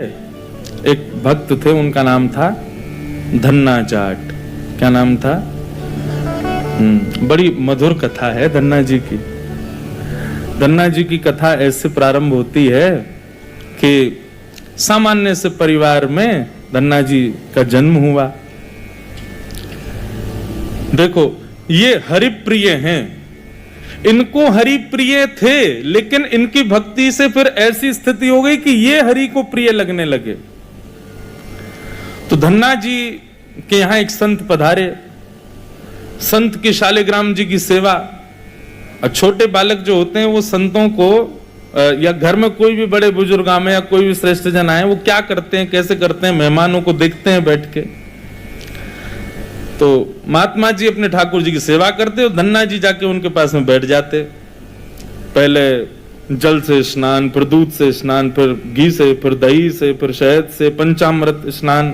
एक भक्त थे, उनका नाम था धन्ना जाट। क्या नाम था? बड़ी मधुर कथा है धन्ना जी की। धन्ना जी की कथा ऐसे प्रारंभ होती है कि सामान्य से परिवार में धन्ना जी का जन्म हुआ। देखो, ये हरिप्रिय हैं, इनको हरि प्रिय थे, लेकिन इनकी भक्ति से फिर ऐसी स्थिति हो गई कि ये हरि को प्रिय लगने लगे। तो धन्ना जी के यहां एक संत पधारे, संत की शालिग्राम जी की सेवा। और छोटे बालक जो होते हैं वो संतों को, या घर में कोई भी बड़े बुजुर्ग आए या कोई भी श्रेष्ठ जन आए, वो क्या करते हैं, कैसे करते हैं, मेहमानों को देखते हैं बैठ के। तो महात्मा जी अपने ठाकुर जी की सेवा करते और धन्ना जी जाके उनके पास में बैठ जाते। पहले जल से स्नान, फिर दूध से स्नान, फिर घी से, फिर दही से, फिर शहद से, पंचामृत स्नान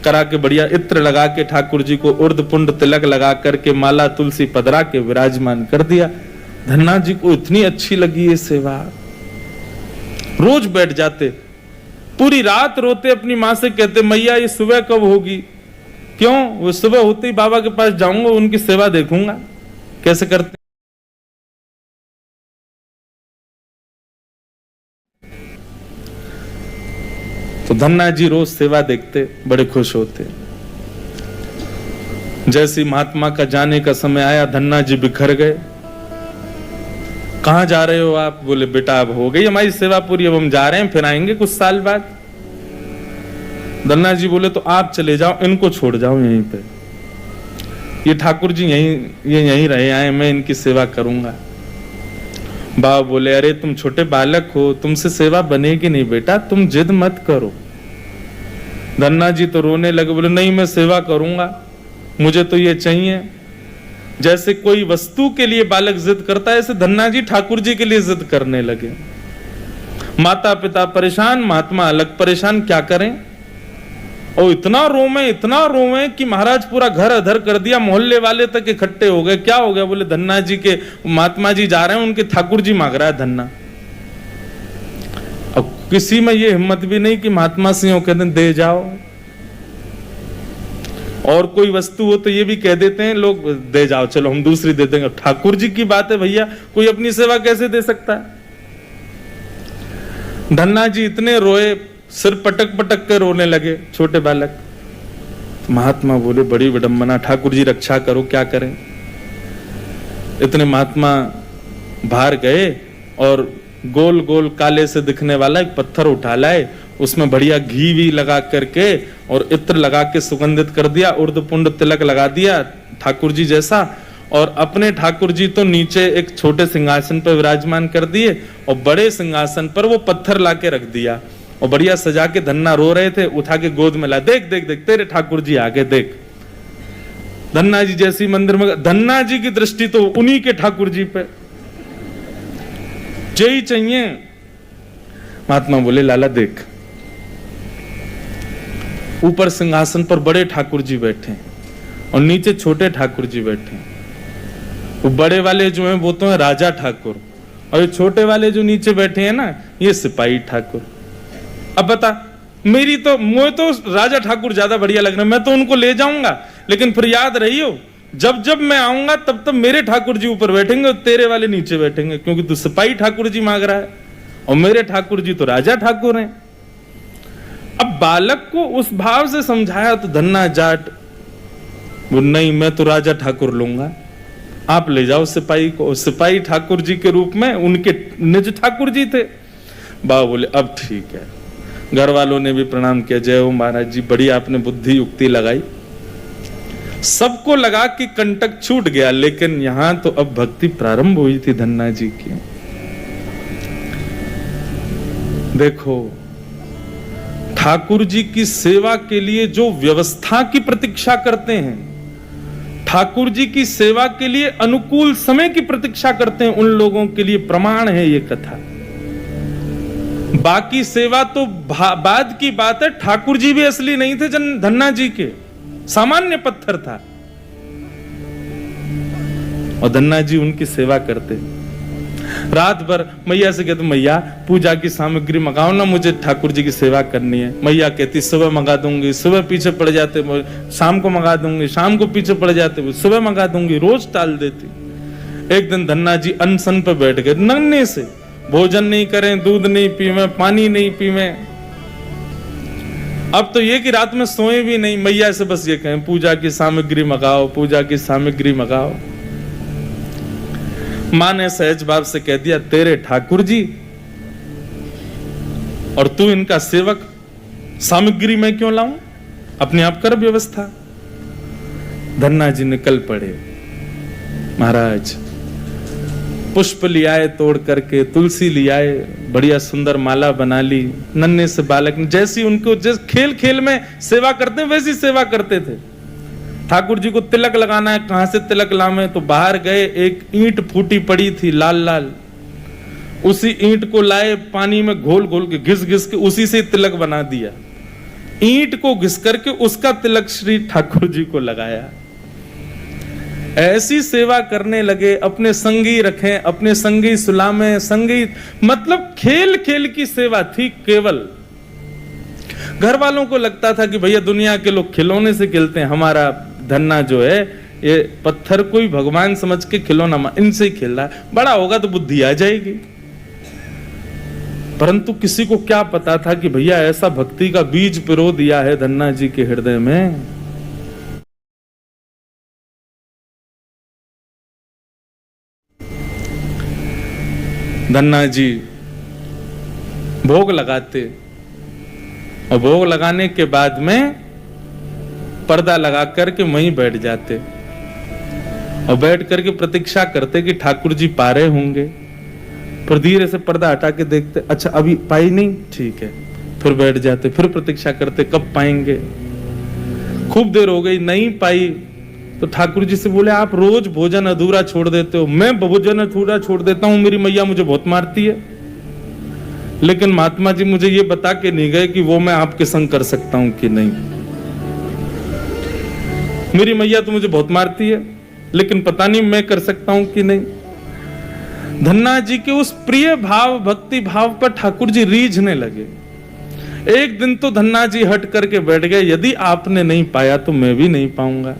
करा के बढ़िया इत्र लगा के ठाकुर जी को उर्द पुंड तिलक लगा करके माला तुलसी पधरा के विराजमान कर दिया। धन्ना जी को इतनी अच्छी लगी ये सेवा, रोज बैठ जाते, पूरी रात रोते, अपनी माँ से कहते मैया ये सुबह कब होगी। क्यों? वो सुबह होते ही बाबा के पास जाऊंगा, उनकी सेवा देखूंगा कैसे करते। तो धन्ना जी रोज सेवा देखते, बड़े खुश होते। जैसे महात्मा का जाने का समय आया, धन्ना जी बिखर गए। कहां जा रहे हो आप? बोले बेटा अब हो गई हमारी सेवा पूरी, अब हम जा रहे हैं, फिर आएंगे कुछ साल बाद। धन्ना जी बोले तो आप चले जाओ, इनको छोड़ जाओ यहीं पे, ये ठाकुर जी यहीं रहे आए, मैं इनकी सेवा करूंगा। बाबा बोले अरे तुम छोटे बालक हो, तुमसे सेवा बनेगी नहीं बेटा, तुम जिद मत करो। धन्ना जी तो रोने लगे, बोले नहीं मैं सेवा करूंगा, मुझे तो ये चाहिए। जैसे कोई वस्तु के लिए बालक जिद करता है, ऐसे धन्ना जी ठाकुर जी के लिए जिद करने लगे। माता पिता परेशान, महात्मा अलग परेशान, क्या करें। और इतना रोवे कि महाराज पूरा घर अधर कर दिया, मोहल्ले वाले तक इकट्ठे हो गए। क्या हो गया? बोले धन्ना जी के महात्मा जी जा रहे हैं, उनके ठाकुर जी मांग रहा है धन्ना। अब किसी में ये हिम्मत भी नहीं कि महात्मा सिंह कहते दे जाओ। और कोई वस्तु हो तो ये भी कह देते हैं लोग, दे जाओ चलो हम दूसरी दे देंगे। ठाकुर जी की बात है भैया, कोई अपनी सेवा कैसे दे सकता है। धन्ना जी इतने रोए, सिर पटक पटक के रोने लगे, छोटे बालक। महात्मा बोले बड़ी विडंबना, ठाकुर जी रक्षा करो, क्या करें। इतने महात्मा बाहर गए और गोल गोल काले से दिखने वाला एक पत्थर उठा लाए, उसमें बढ़िया घी भी लगा करके और इत्र लगा के सुगंधित कर दिया, उर्द पुंड तिलक लगा दिया ठाकुर जी जैसा। और अपने ठाकुर जी तो नीचे एक छोटे सिंहासन पर विराजमान कर दिए और बड़े सिंहासन पर वो पत्थर लाके रख दिया और बढ़िया सजा के। धन्ना रो रहे थे, उठा के गोद में ला, देख देख देख तेरे ठाकुर जी आगे देख। धन्ना जी जैसी मंदिर में, धन्ना जी की दृष्टि तो उन्हीं के ठाकुर जी पे, जय चाहिए। महात्मा बोले लाला देख, ऊपर सिंहासन पर बड़े ठाकुर जी बैठे और नीचे छोटे ठाकुर जी बैठे। वो बड़े वाले जो हैं वो तो है राजा ठाकुर, और ये छोटे वाले जो नीचे बैठे हैं ना, ये सिपाही ठाकुर। अब बता, मुझे तो राजा ठाकुर ज्यादा बढ़िया लग रहा है, मैं तो उनको ले जाऊंगा, लेकिन फिर याद रहियो जब जब मैं आऊंगा तब तब मेरे ठाकुर जी ऊपर बैठेंगे और तेरे वाले नीचे बैठेंगे, क्योंकि तू सिपाही ठाकुर जी मांग रहा है और मेरे ठाकुर जी तो राजा ठाकुर हैं। अब बालक को उस भाव से समझाया तो धन्ना जाट वो नहीं, मैं तो राजा ठाकुर लूंगा, आप ले जाओ सिपाही को। सिपाही ठाकुर जी के रूप में उनके निज ठाकुर जी थे। बाबा बोले अब ठीक है। घर वालों ने भी प्रणाम किया, जय हो महाराज जी, बड़ी आपने बुद्धि युक्ति लगाई। सबको लगा कि कंटक छूट गया, लेकिन यहां तो अब भक्ति प्रारंभ हुई थी धन्ना जी की। देखो, ठाकुर जी की सेवा के लिए जो व्यवस्था की प्रतीक्षा करते हैं, ठाकुर जी की सेवा के लिए अनुकूल समय की प्रतीक्षा करते हैं, उन लोगों के लिए प्रमाण है ये कथा। बाकी सेवा तो बाद की बात है। ठाकुर जी भी असली नहीं थे धन्ना जी के, सामान्य पत्थर था और धन्ना जी उनकी सेवा करते। रात भर मैया से कहते मैया पूजा की सामग्री मंगाओ ना, मुझे ठाकुर जी की सेवा करनी है। मैया कहती सुबह मंगा दूंगी, सुबह पीछे पड़ जाते, शाम को मंगा दूंगी, शाम को पीछे पड़ जाते, सुबह मंगा दूंगी, रोज टाल देती। एक दिन धन्ना जी अनशन पे बैठ गए, नन्हे से, भोजन नहीं करें, दूध नहीं पीवे, पानी नहीं पीवे। अब तो ये कि रात में सोए भी नहीं, मैया से बस ये कहें पूजा की सामग्री मंगाओ, पूजा की सामग्री मंगाओ। मां ने सहज भाव से कह दिया तेरे ठाकुर जी और तू इनका सेवक, सामग्री मैं क्यों लाऊं, अपने आप कर व्यवस्था। धन्ना जी निकल पड़े। महाराज पुष्प लियाए तोड़ करके, तुलसी लियाए, बढ़िया सुंदर माला बना ली। नन्हे से बालक ने जैसी उनको जिस खेल खेल में सेवा करते हैं वैसी सेवा करते थे। ठाकुर जी को तिलक लगाना है, कहां से तिलक लावे, तो बाहर गए, एक ईंट फूटी पड़ी थी लाल लाल, उसी ईंट को लाए, पानी में घोल घोल के घिस घिस के उसी से तिलक बना दिया। ईंट को घिस करके उसका तिलक श्री ठाकुर जी को लगाया। ऐसी सेवा करने लगे, अपने संगी रखें, अपने संगी सुलामें, संगी मतलब खेल खेल की सेवा थी केवल। घर वालों को लगता था कि भैया दुनिया के लोग खिलौने से खेलते हैं, हमारा धन्ना जो है ये पत्थर को ही भगवान समझ के खिलौना इनसे ही खेल रहा है, बड़ा होगा तो बुद्धि आ जाएगी। परंतु किसी को क्या पता था कि भैया ऐसा भक्ति का बीज पिरो दिया है धन्ना जी के हृदय में। धन्ना जी भोग लगाते और भोग लगाने के बाद में पर्दा लगा करके वहीं बैठ जाते और बैठ करके प्रतीक्षा करते कि ठाकुर जी पा रहे होंगे। फिर धीरे से पर्दा हटा के देखते, अच्छा अभी पाई नहीं, ठीक है, फिर बैठ जाते, फिर प्रतीक्षा करते कब पाएंगे। खूब देर हो गई, नहीं पाई तो ठाकुर जी से बोले आप रोज भोजन अधूरा छोड़ देते हो। मैं भोजन अधूरा छोड़ देता हूं, मेरी मैया मुझे बहुत मारती है, लेकिन महात्मा जी मुझे ये बता के नहीं गए कि वो मैं आपके संग कर सकता हूं कि नहीं। मेरी मैया तो मुझे बहुत मारती है, लेकिन पता नहीं मैं कर सकता हूं कि नहीं। धन्ना जी के उस प्रिय भाव, भक्ति भाव पर ठाकुर जी रीझने लगे। एक दिन तो धन्ना जी हट करके बैठ गए, यदि आपने नहीं पाया तो मैं भी नहीं पाऊंगा।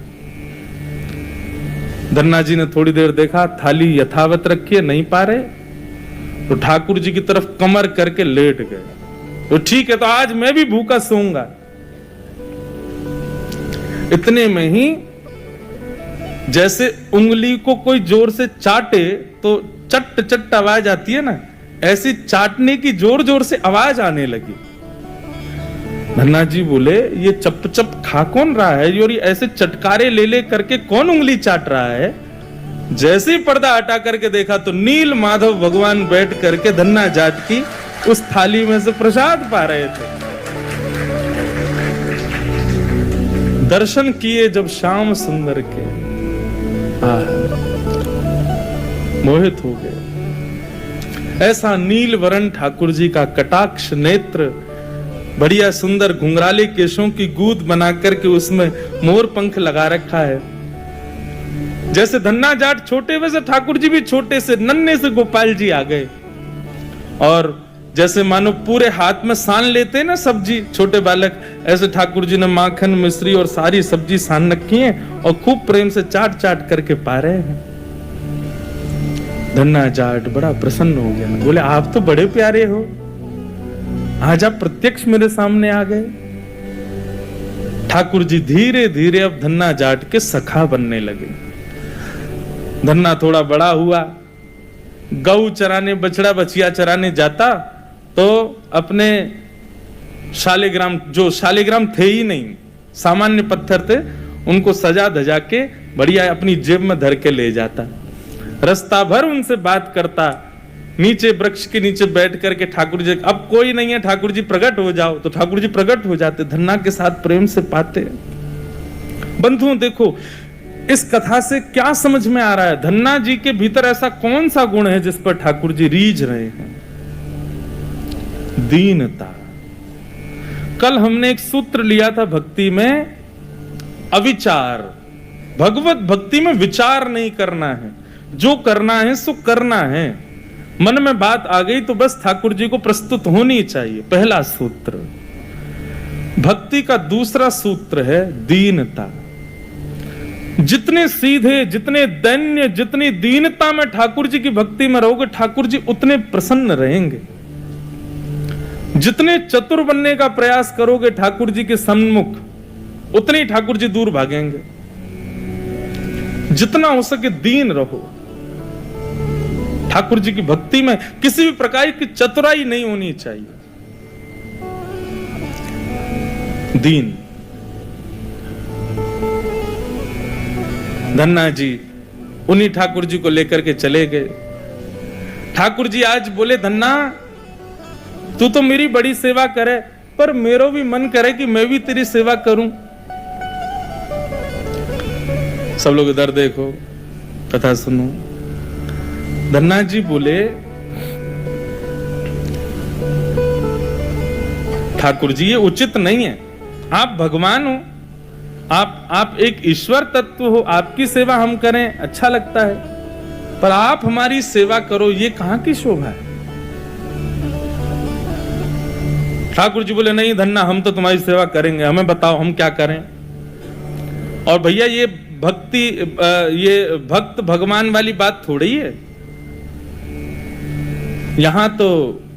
धन्ना जी ने थोड़ी देर देखा, थाली यथावत रखी है, नहीं पा रहे, तो ठाकुर जी की तरफ कमर करके लेट गए। तो ठीक है, तो आज मैं भी भूखा सोऊंगा। इतने में ही जैसे उंगली को कोई जोर से चाटे तो चट चट आवाज आती है ना, ऐसी चाटने की जोर जोर से आवाज आने लगी। धन्ना जी बोले ये चप चप खा कौन रहा है, और ये ऐसे चटकारे ले ले करके कौन उंगली चाट रहा है। जैसे ही पर्दा हटा करके देखा तो नील माधव भगवान बैठ करके धन्ना जाट की उस थाली में से प्रसाद पा रहे थे। दर्शन किए जब श्याम सुंदर के, मोहित हो गए। ऐसा नील वरण ठाकुर जी का कटाक्ष नेत्र, बढ़िया सुंदर घुंघराले केशों की गूंद बना करके उसमें मोर पंख लगा रखा है। जैसे धन्ना जाट छोटे वैसे ठाकुर जी भी छोटे से नन्हे से गोपाल जी आ गए। और जैसे मानो पूरे हाथ में सान लेते हैं ना सब्जी छोटे बालक, ऐसे ठाकुर जी ने माखन मिश्री और सारी सब्जी सान रखी है और खूब प्रेम से चाट चाट करके पा रहे हैं। धन्ना जाट बड़ा प्रसन्न हो गया, बोले आप तो बड़े प्यारे हो, आज आप प्रत्यक्ष मेरे सामने आ गए। ठाकुर जी धीरे धीरे अब धन्ना जाट के सखा बनने लगे। धन्ना थोड़ा बड़ा हुआ, गऊ चराने, बछड़ा बछिया चराने जाता तो अपने शालिग्राम, जो शालिग्राम थे ही नहीं, सामान्य पत्थर थे, उनको सजा धजा के बढ़िया अपनी जेब में धर के ले जाता। रास्ता भर उनसे बात करता, नीचे वृक्ष के नीचे बैठ करके ठाकुर जी, अब कोई नहीं है ठाकुर जी प्रकट हो जाओ, तो ठाकुर जी प्रकट हो जाते, धन्ना के साथ प्रेम से पाते। बंधुओं देखो इस कथा से क्या समझ में आ रहा है, धन्ना जी के भीतर ऐसा कौन सा गुण है जिस पर ठाकुर जी रीझ रहे हैं। दीनता। कल हमने एक सूत्र लिया था भक्ति में, अविचार। भगवत भक्ति में विचार नहीं करना है, जो करना है सो करना है। मन में बात आ गई तो बस ठाकुर जी को प्रस्तुत होनी चाहिए। पहला सूत्र। भक्ति का दूसरा सूत्र है दीनता। जितने सीधे, जितने दैन्य, जितनी दीनता में ठाकुर जी की भक्ति में रहोगे, ठाकुर जी उतने प्रसन्न रहेंगे। जितने चतुर बनने का प्रयास करोगे ठाकुर जी के सम्मुख, उतने ही ठाकुर जी दूर भागेंगे। जितना हो सके दीन रहो। ठाकुर जी की भक्ति में किसी भी प्रकार की चतुराई नहीं होनी चाहिए। दीन। धन्ना जी उन्हीं ठाकुर जी को लेकर के चले गए। ठाकुर जी आज बोले, धन्ना तू तो मेरी बड़ी सेवा करे, पर मेरा भी मन करे कि मैं भी तेरी सेवा करूं। सब लोग इधर देखो, कथा सुनो। धन्ना जी बोले, ठाकुर जी ये उचित नहीं है। आप भगवान हो, आप एक ईश्वर तत्व हो, आपकी सेवा हम करें अच्छा लगता है, पर आप हमारी सेवा करो, ये कहां की शोभा है। ठाकुर जी बोले, नहीं धन्ना हम तो तुम्हारी सेवा करेंगे, हमें बताओ हम क्या करें। और भैया ये भक्ति, ये भक्त भगवान वाली बात थोड़ी है। यहां तो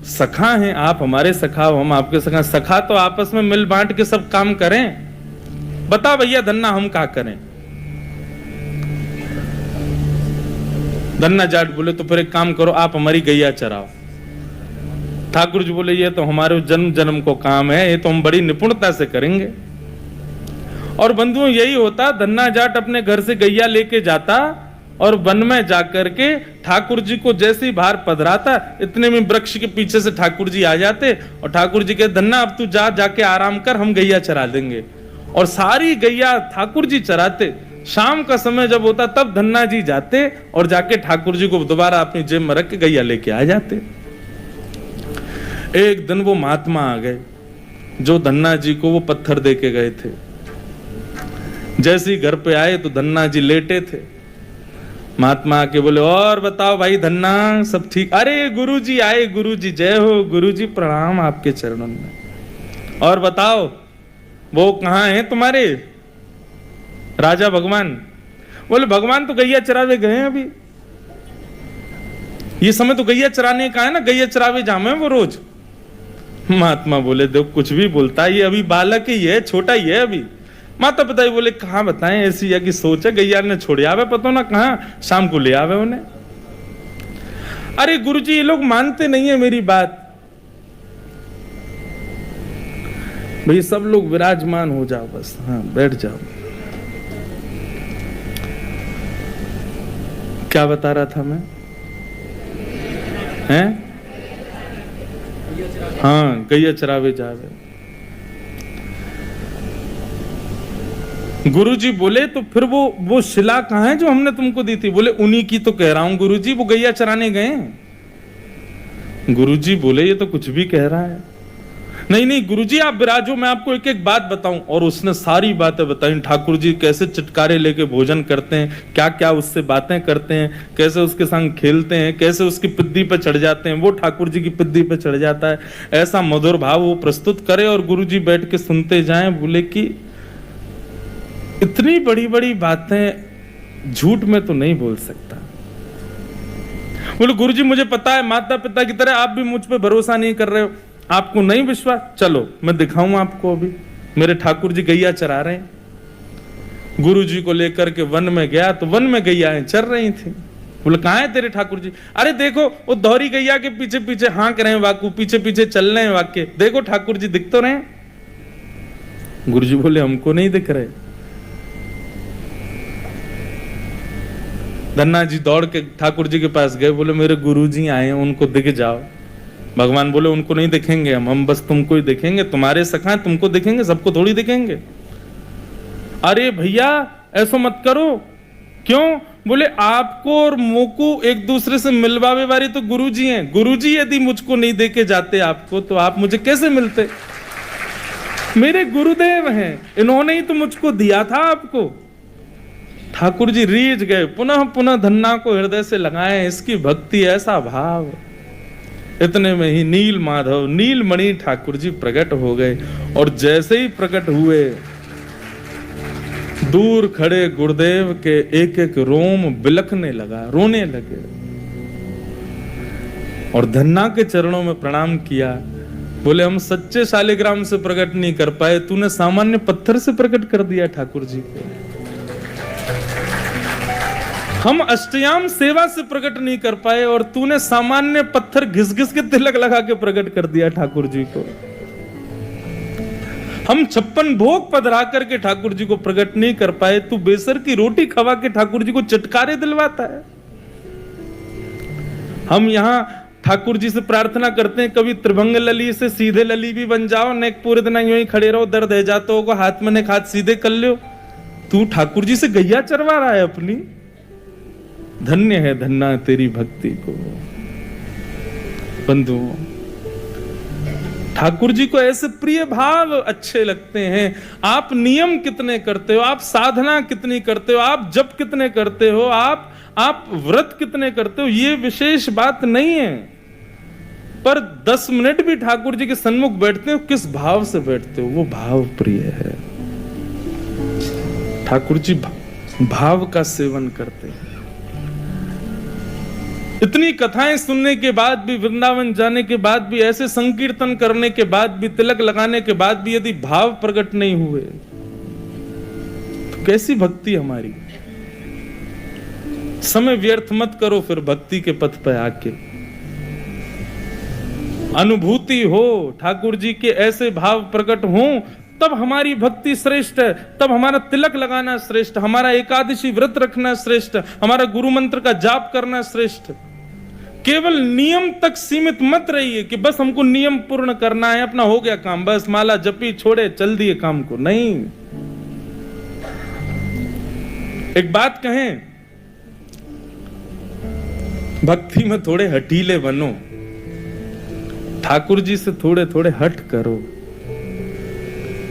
सखा हैं, आप हमारे सखा हो, हम आपके सखा। सखा तो आपस में मिल बांट के सब काम करें। बता भैया धन्ना हम क्या करें। धन्ना जाट बोले, तो फिर एक काम करो, आप हमारी गैया चराओ। ठाकुर जी बोले, ये तो हमारे जन्म जन्म को काम है, ये तो हम बड़ी निपुणता से करेंगे। और बंधुओं यही होता, धन्ना जाट अपने घर से गैया लेके जाता और वन में जाकर के ठाकुर जी को जैसे ही बाहर पधराता, इतने में वृक्ष के पीछे से ठाकुर जी आ जाते और ठाकुर जी के, धन्ना अब तू जाके आराम कर, हम गैया चरा देंगे। और सारी गैया ठाकुर जी चराते। शाम का समय जब होता तब धन्ना जी जाते और जाके ठाकुर जी को दोबारा अपनी जेब में रख के गैया लेके आ जाते। एक दिन वो महात्मा आ गए जो धन्ना जी को वो पत्थर दे के गए थे। जैसे ही घर पे आए तो धन्ना जी लेटे थे। महात्मा आके बोले, और बताओ भाई धन्ना सब ठीक? अरे गुरुजी आए, गुरुजी जय हो, गुरुजी प्रणाम आपके चरणों में। और बताओ वो कहाँ है तुम्हारे राजा भगवान? बोले, भगवान तो गैया चरावे गए हैं अभी, ये समय तो गैया चराने का है ना, गैया चरावे जामे वो रोज। महात्मा बोले, देखो कुछ भी बोलता है, ये अभी बालक ही है, छोटा ही है अभी। माता पिता ही बोले, कहां बताएं, ऐसी या की सोच है, गैया ने छोड़ आवे, पता ना कहां शाम को ले आवे उन्हें। अरे गुरुजी ये लोग मानते नहीं है मेरी बात। भाई सब लोग विराजमान हो जाओ बस, हाँ बैठ जाओ। क्या बता रहा था मैं? हैं? हाँ गैया चरावे जावे। गुरुजी बोले, तो फिर वो शिला कहाँ है जो हमने तुमको दी थी? बोले, उन्हीं की तो कह रहा हूं गुरुजी, वो गैया चराने गए। गुरुजी बोले, ये तो कुछ भी कह रहा है। नहीं नहीं गुरुजी आप विराजो, मैं आपको एक एक बात बताऊं। और उसने सारी बातें बताई, ठाकुर जी कैसे चटकारे लेके भोजन करते हैं, क्या क्या उससे बातें करते हैं, कैसे उसके संग खेलते हैं, कैसे उसकी पिद्दी पे चढ़ जाते हैं, वो ठाकुर जी की पिद्दी पे चढ़ जाता है। ऐसा मधुर भाव वो प्रस्तुत करे और गुरुजी बैठ के सुनते जाएं। बोले कि इतनी बड़ी बड़ी बातें झूठ में तो नहीं बोल सकता। बोले, गुरुजी मुझे पता है, माता पिता की तरह आप भी मुझ पे भरोसा नहीं कर रहे हो, आपको नहीं विश्वास, चलो मैं दिखाऊं आपको। अभी मेरे ठाकुर जी गैया चरा रहे हैं। गुरुजी को लेकर के वन में गया तो वन में गैयाएं चर रही थी। बोले, कहां है तेरे ठाकुर जी? अरे देखो वो दोहरी गैया के पीछे पीछे हाँक रहे हैं, वाकू पीछे पीछे चल रहे हैं वाक्य, देखो ठाकुर जी दिख तो रहे। गुरुजी बोले, हमको नहीं दिख रहे। धन्ना जी दौड़ के ठाकुर जी के पास गए। बोले, मेरे गुरुजी आए हैं, उनको दिख जाओ। भगवान बोले, उनको नहीं दिखेंगे हम बस तुमको ही दिखेंगे, तुम्हारे सखा तुमको दिखेंगे, सबको थोड़ी दिखेंगे। अरे भैया ऐसा मत करो। क्यों? बोले, आपको और मोको एक दूसरे से मिलवावे वाले तो गुरुजी हैं। गुरुजी यदि मुझको नहीं देके जाते आपको, तो आप मुझे कैसे मिलते? मेरे गुरुदेव हैं, इन्होंने ही तो मुझको दिया था आपको। ठाकुर जी रीझ गए, पुनः पुनः धन्ना को हृदय से लगाए। इसकी भक्ति, ऐसा भाव। इतने में ही नील माधव नीलमणि ठाकुर जी प्रकट हो गए। और जैसे ही प्रकट हुए, दूर खड़े गुरुदेव के एक एक रोम बिलखने लगा, रोने लगे और धन्ना के चरणों में प्रणाम किया। बोले हम सच्चे शालिग्राम से प्रकट नहीं कर पाए, तूने सामान्य पत्थर से प्रकट कर दिया ठाकुर जी को। हम अष्टयाम सेवा से प्रकट नहीं कर पाए और तूने सामान्य पत्थर घिस घिस के तिलक लगा के प्रकट कर दिया ठाकुर जी को। हम 56 भोग पधरा करके ठाकुर जी को प्रकट नहीं कर पाए, तू बेसर की रोटी खवा के ठाकुर जी को चटकारे दिलवाता है। हम यहां ठाकुर जी से प्रार्थना करते हैं, कभी त्रिभंग लली से सीधे लली भी बन जाओ, नेक पूरे दिन यूं ही खड़े रहो, दर्द है जाते हो, हाथ में नेक हाथ सीधे कर लो। तू ठाकुर जी से गैया चरवा रहा है अपनी। धन्य है धन्ना तेरी भक्ति को। बंधुओं, ठाकुर जी को ऐसे प्रिय भाव अच्छे लगते हैं। आप नियम कितने करते हो, आप साधना कितनी करते हो, आप जप कितने करते हो, आप व्रत कितने करते हो, ये विशेष बात नहीं है, पर 10 मिनट भी ठाकुर जी के सन्मुख बैठते हो, किस भाव से बैठते हो, वो भाव प्रिय है। ठाकुर जी भाव का सेवन करते हैं। इतनी कथाएं सुनने के बाद भी, वृंदावन जाने के बाद भी, ऐसे संकीर्तन करने के बाद भी, तिलक लगाने के बाद भी यदि भाव प्रकट नहीं हुए तो कैसी भक्ति हमारी। समय व्यर्थ मत करो फिर भक्ति के पथ पर आके। अनुभूति हो, ठाकुर जी के ऐसे भाव प्रकट हो, तब हमारी भक्ति श्रेष्ठ है, तब हमारा तिलक लगाना श्रेष्ठ, हमारा एकादशी व्रत रखना श्रेष्ठ, हमारा गुरु मंत्र का जाप करना श्रेष्ठ। केवल नियम तक सीमित मत रहिए कि बस हमको नियम पूर्ण करना है, अपना हो गया काम, बस माला जपी छोड़े चल दिए काम को। नहीं, एक बात कहें, भक्ति में थोड़े हठीले बनो, ठाकुर जी से थोड़े थोड़े हट करो।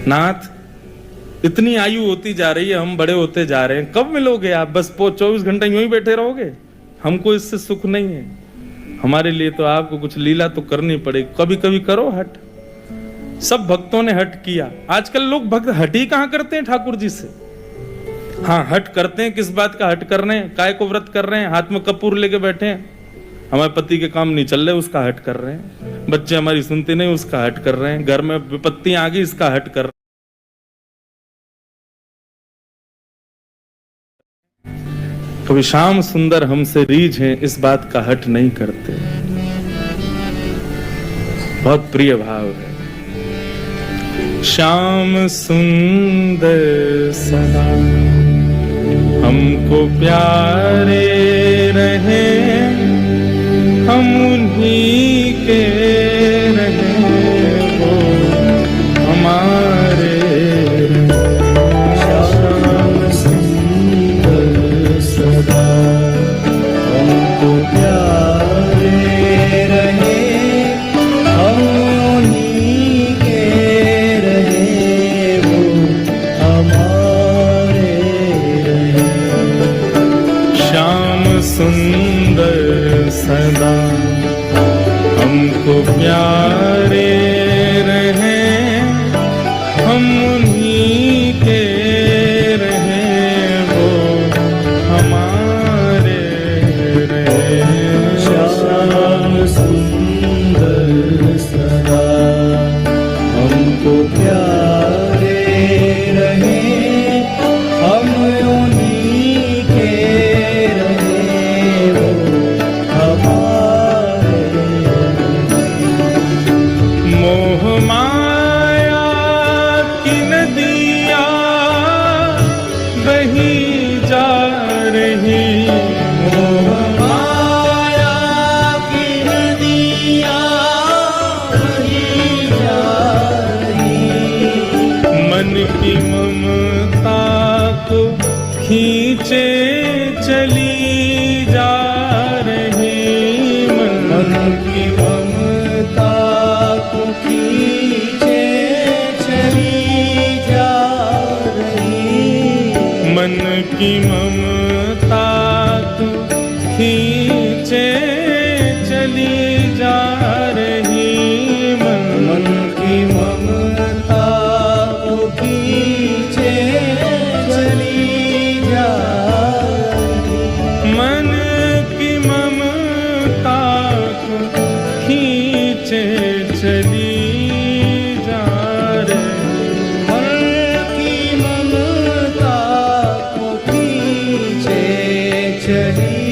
नाथ, इतनी आयु होती जा रही है, हम बड़े होते जा रहे हैं, कब मिलोगे आप? बस 24 घंटे यूं ही बैठे रहोगे? हमको इससे सुख नहीं है। हमारे लिए तो आपको कुछ लीला तो करनी पड़ेगी, कभी कभी करो हट। सब भक्तों ने हट किया। आजकल लोग भक्त हट ही कहां करते हैं ठाकुर जी से। हाँ, हट करते हैं, किस बात का हट कर रहे हैं? काय को व्रत कर रहे हैं, हाथ में कपूर लेके बैठे हैं, हमारे पति के काम नहीं चल रहे, उसका हट कर रहे हैं। बच्चे हमारी सुनते नहीं, उसका हट कर रहे हैं। घर में विपत्तियां आ गई, इसका हट कर रहे हैं। कभी श्याम सुंदर हमसे रीझ हैं, इस बात का हट नहीं करते। बहुत प्रिय भाव है। श्याम सुंदर सदा हमको प्यारे रहे, हम उन्हीं के रहे, वो हमारे। श्याम सुंदर सदा हमको प्यारे रहे, हम उन्हीं के रहे, वो हमारे रहे। श्याम सुंदर सदा हमको प्यारे रहे, हम उन्हीं के रहे, वो हमारे रहे। श्याम सुंदर सदा हमको प्यारे रहे, हम उन्हीं के रहे, वो हमारे। मोह माया की नदियाँ बही जा रही, मोह माया की नदियाँ बही जा रही, मन की ममता को खींचे चली जा रही, मन की ममता को खींचे चली जा रही, मन की ममता को खींचे चली जा चली